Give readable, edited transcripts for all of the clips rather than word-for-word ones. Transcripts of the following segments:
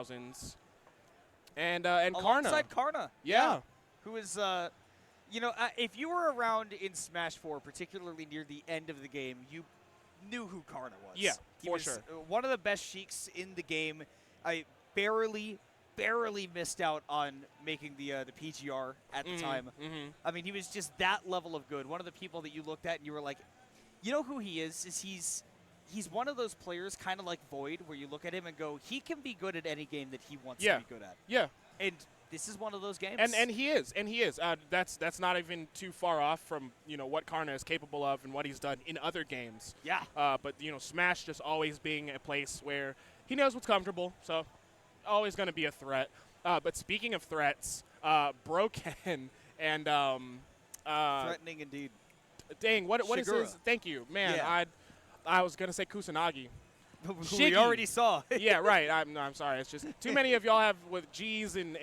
2000s. And Karna. Alongside Karna. Yeah. Who is, if you were around in Smash 4, particularly near the end of the game, you knew who Karna was. Yeah, he was sure. One of the best Sheiks in the game. I barely missed out on making the PGR at the time. I mean, he was just that level of good. One of the people that you looked at and you were like, you know who he is he's one of those players kind of like Void, where you look at him and go, he can be good at any game that he wants to be good at. Yeah. And this is one of those games. And he is. That's not even too far off from, what Karna is capable of and what he's done in other games. Yeah. But, Smash just always being a place where he knows what's comfortable, so always going to be a threat. But speaking of threats, BroKen and threatening indeed. Dang, what is Shigura. his? Thank you, man. Yeah. I was gonna say Kusanagi. Who we already saw. Yeah, right. I'm sorry. It's just too many of y'all have with G's and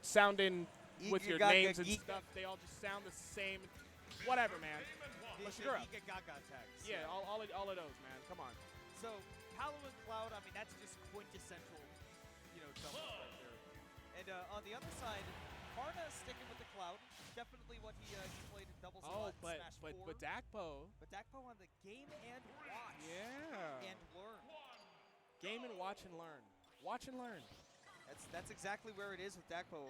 sounding with your names and stuff. They all just sound the same. Whatever, man. Shigura. Tags. Yeah, all of those, man. Come on. So Palu and Cloud, I mean, that's just quintessential, doubles right there. And on the other side, Karna sticking with the Cloud. Definitely what he played in doubles a lot in Smash 4. But Dakpo. But Dakpo on the game and watch. Yeah. And learn. Game and watch and learn. Watch and learn. That's exactly where it is with Dakpo.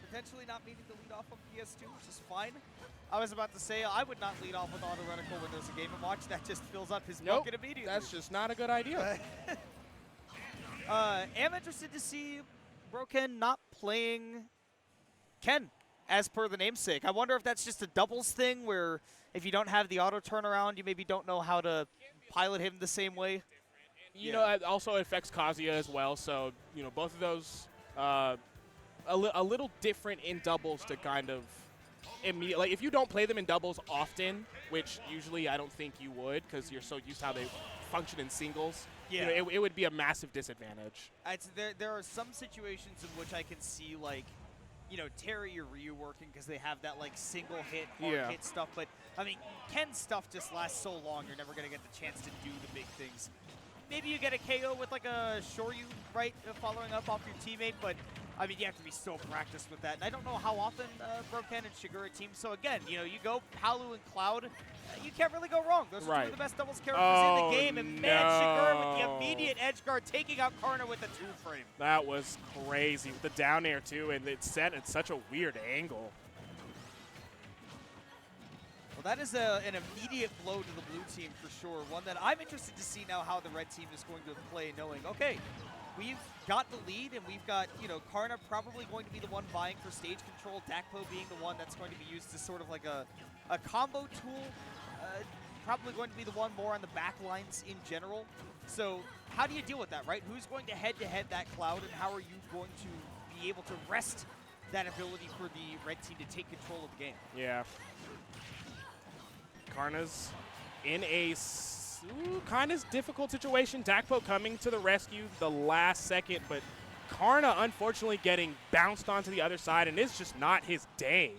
Potentially not needing to lead off on PS2, which is fine. I was about to say I would not lead off with auto reticle when there's a game and watch. That just fills up his bucket immediately. That's just not a good idea. Am interested to see BroKen not playing Ken, as per the namesake. I wonder if that's just a doubles thing where if you don't have the auto turnaround, you maybe don't know how to pilot him the same way. It also affects Kazuya as well, so, both of those a little different in doubles to kind of immediate. Like, if you don't play them in doubles often, which usually I don't think you would because you're so used to how they function in singles, it would be a massive disadvantage. There are some situations in which I can see, like, Terry or Ryu working because they have that, like, single hit, hard hit stuff. But, I mean, Ken's stuff just lasts so long, you're never going to get the chance to do the big things. Maybe you get a KO with, like, a Shoryu, right, following up off your teammate, but I mean, you have to be so practiced with that. And I don't know how often BroKen and Shigura team. So, again, you go Palu and Cloud, you can't really go wrong. Those are two of the best doubles characters in the game. And, man, Shigura with the immediate edge guard taking out Karna with a 2-frame. That was crazy. With the down air, too, and it's set at such a weird angle. Well, that is an immediate blow to the blue team for sure. One that I'm interested to see now how the red team is going to play, knowing, okay, we've got the lead, and we've got, Karna probably going to be the one vying for stage control, Dakpo being the one that's going to be used as sort of like a combo tool, probably going to be the one more on the back lines in general. So how do you deal with that, right? Who's going to head-to-head that Cloud, and how are you going to be able to wrest that ability for the red team to take control of the game? Yeah. Karna's in a kind of difficult situation. Dakpo coming to the rescue the last second, but Karna unfortunately getting bounced onto the other side, and it's just not his day.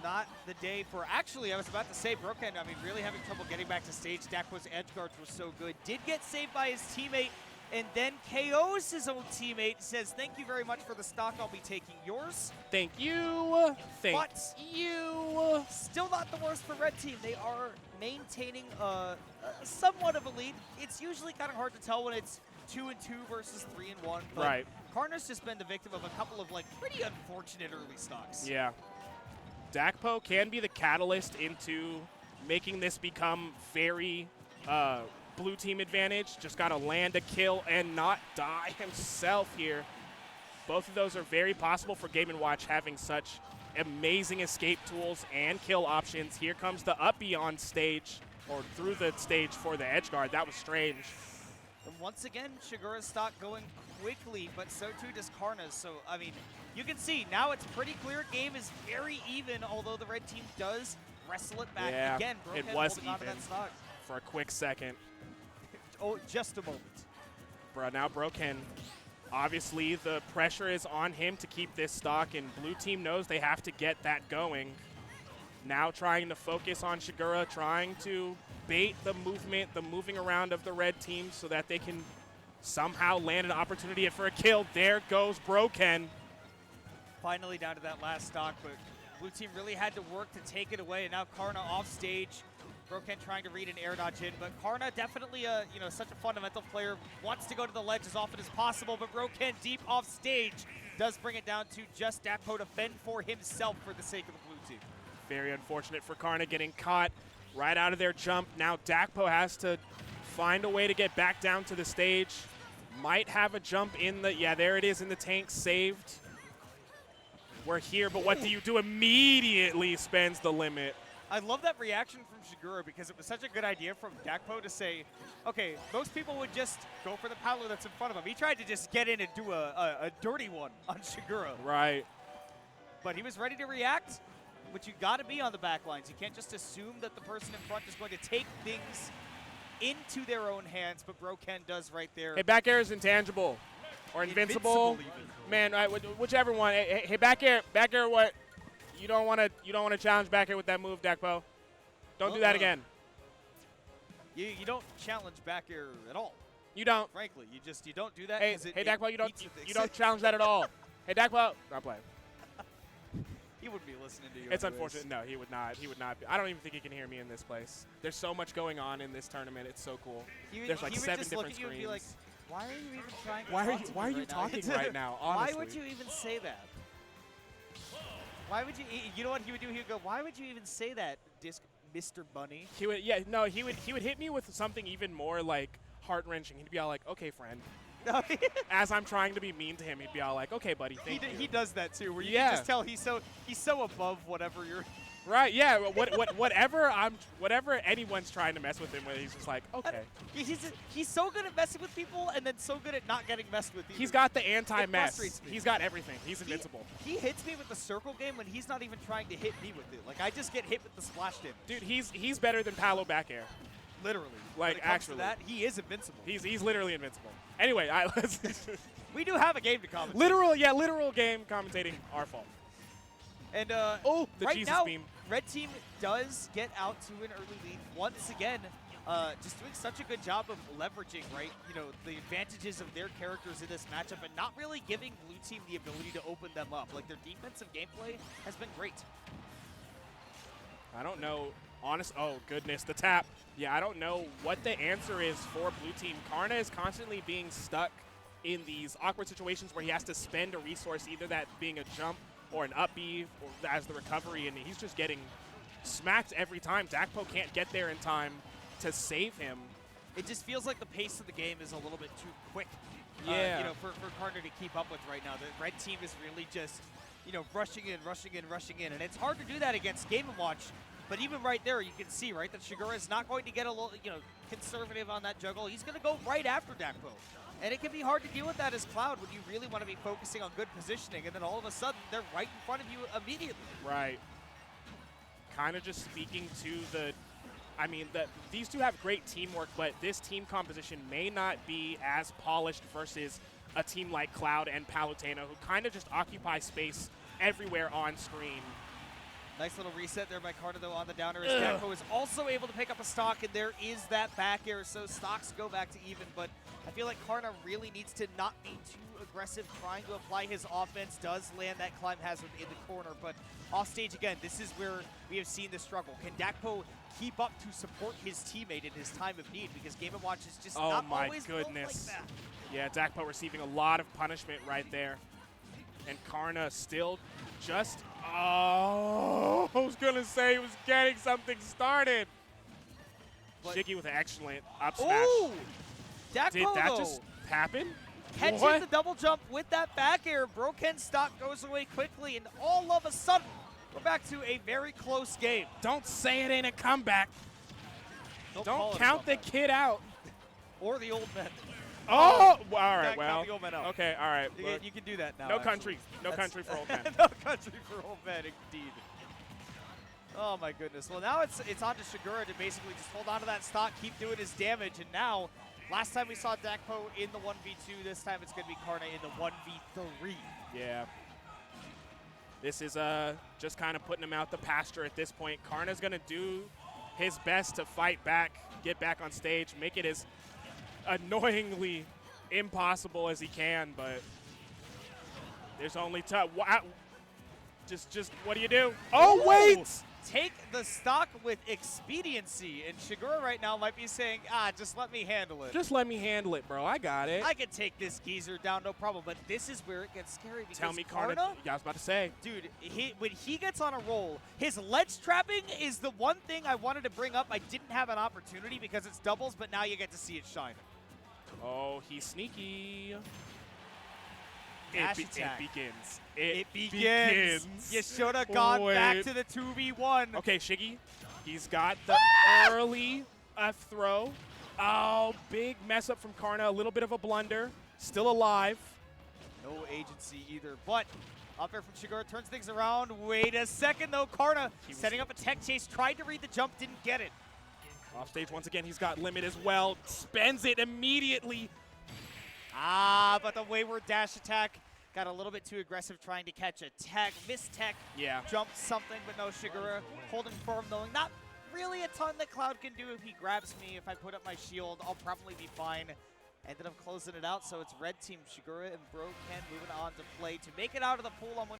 Not the day for, actually, I was about to say, BroKen, I mean, really having trouble getting back to stage. Dakpo's edge guards were so good. Did get saved by his teammate, and then KOs his own teammate, says, thank you very much for the stock. I'll be taking yours. Thank you. Thank you. Still not the worst for red team. They are maintaining somewhat of a lead. It's usually kind of hard to tell when it's 2-2 versus 3-1. But right. Karna's just been the victim of a couple of, like, pretty unfortunate early stocks. Yeah. Dakpo can be the catalyst into making this become very blue team advantage. Just got to land a kill and not die himself here. Both of those are very possible for Game & Watch, having such amazing escape tools and kill options. Here comes the uppy on stage, or through the stage for the edge guard. That was strange. And once again, Shigura's stock going quickly, but so too does Karna's. So, I mean, you can see now it's pretty clear. Game is very even, although the red team does wrestle it back. Yeah, again, it was even that stock for a quick second. Oh, just a moment. Now BroKen, obviously the pressure is on him to keep this stock, and blue team knows they have to get that going. Now trying to focus on Shigura, trying to bait the movement, the moving around of the red team so that they can somehow land an opportunity for a kill. There goes BroKen. Finally down to that last stock, but blue team really had to work to take it away, and now Karna off stage. BroKen trying to read an air dodge in, but Karna definitely such a fundamental player, wants to go to the ledge as often as possible, but BroKen deep off stage does bring it down to just Dakpo to fend for himself for the sake of the blue team. Very unfortunate for Karna getting caught right out of their jump. Now Dakpo has to find a way to get back down to the stage. Might have a jump in the, yeah, there it is in the tank, saved. We're here, but what do you do? Immediately spends the limit. I love that reaction from Shigura because it was such a good idea from Dakpo to say, okay, most people would just go for the paddler that's in front of him. He tried to just get in and do a dirty one on Shigura. Right. But he was ready to react, but you got to be on the back lines. You can't just assume that the person in front is going to take things into their own hands, but BroKen does right there. Hey, back air is intangible or invincible. Man, right, whichever one. Hey, back air, what? You don't want to challenge back air with that move, Dakpo. Don't do that again. You don't challenge back air at all. You don't. Frankly, you don't do that. Hey, Dakpo, you don't challenge that at all. Hey, Dakpo, not playing. He wouldn't be listening to you. It's anyways. unfortunate. No, he would not. He would not. I don't even think he can hear me in this place. There's so much going on in this tournament. It's so cool. There's like 7 different screens. And be like, why are you even trying to Why are you talking right now? Honestly. Why would you even say that? Why would you? You know what he would do? He would go, why would you even say that, Mr. Bunny? He would. Yeah. No. He would hit me with something even more like heart wrenching. He'd be all like, "Okay, friend." As I'm trying to be mean to him, he'd be all like, "Okay, buddy, thank you." He does that too, where you can just tell he's so above whatever you're. Right? Yeah. Whatever anyone's trying to mess with him with, he's just like, okay. He's so good at messing with people, and then so good at not getting messed with. Either. He's got the anti-mess. He's got everything. He's invincible. He hits me with the circle game when he's not even trying to hit me with it. Like I just get hit with the splash damage. Dude, he's better than Palo back air. Literally. Like actually, to that he is invincible. He's literally invincible. Anyway, we do have a game to commentate. Literal game commentating. Our fault. And the right Jesus now, beam. Red Team does get out to an early lead once again. Just doing such a good job of leveraging, right? You know, the advantages of their characters in this matchup, and not really giving Blue Team the ability to open them up. Like their defensive gameplay has been great. I don't know. Oh goodness, the tap. Yeah, I don't know what the answer is for Blue Team. Karna is constantly being stuck in these awkward situations where he has to spend a resource, either that being a jump or an up B or as the recovery, and he's just getting smacked every time. Dakpo can't get there in time to save him. It just feels like the pace of the game is a little bit too quick. Yeah. For Karna to keep up with right now. The red team is really just, rushing in, and it's hard to do that against Game & Watch. But even right there, you can see, right, that Shigura is not going to get a little, conservative on that juggle. He's going to go right after Dakpo. And it can be hard to deal with that as Cloud when you really want to be focusing on good positioning, and then all of a sudden, they're right in front of you immediately. Right. Kind of just speaking to these two have great teamwork, but this team composition may not be as polished versus a team like Cloud and Palutena, who kind of just occupy space everywhere on screen. Nice little reset there by Karna, though, on the downer. As Dakpo is also able to pick up a stock, and there is that back air, so stocks go back to even. But I feel like Karna really needs to not be too aggressive, trying to apply his offense. Does land that climb hazard in the corner, but off stage again, this is where we have seen the struggle. Can Dakpo keep up to support his teammate in his time of need? Because Game & Watch is just not always built like that. Yeah, Dakpo receiving a lot of punishment right there. And Karna still just, I was going to say he was getting something started. Shiggy with an excellent up smash. Ooh! Dakpo, did that just happen? Catches the double jump with that back air. BroKen stock goes away quickly, and all of a sudden, we're back to a very close game. Don't say it ain't a comeback. Don't count the kid out. Or the old men. Oh, well, all right, well, okay, all right. You can do that now. No country for old men. No country for old men, indeed. Oh my goodness. Well, now it's on to Shigura to basically just hold on to that stock, keep doing his damage, and now, last time we saw Dakpo in the 1v2, this time it's going to be Karna in the 1v3. Yeah. This is just kind of putting him out the pasture at this point. Karna's going to do his best to fight back, get back on stage, make it as annoyingly impossible as he can, but there's only just what do you do? Oh, wait! Take the stock with expediency, and Shigura right now might be saying, just let me handle it. Just let me handle it, bro. I got it. I can take this geezer down, no problem, but this is where it gets scary because Tell me, Karna. Yeah, I was about to say. Dude, when he gets on a roll, his ledge trapping is the one thing I wanted to bring up. I didn't have an opportunity because it's doubles, but now you get to see it shine. Oh, he's sneaky. Dash It attack. begins. It begins. You should have gone back to the 2v1. Okay, Shiggy. He's got the early F throw. Oh, big mess up from Karna. A little bit of a blunder. Still alive. No agency either, but up there from Shigura turns things around. Wait a second, though. Karna setting up a tech chase. Tried to read the jump, didn't get it. Off stage once again. He's got limit as well. Spends it immediately. But the wayward dash attack got a little bit too aggressive trying to catch a tech, miss tech, jump something, but no, Shigura holding firm, knowing not really a ton that Cloud can do. If he grabs me, if I put up my shield, I'll probably be fine. Ended up closing it out, so it's red team Shigura and BroKen moving on to play to make it out of the pool on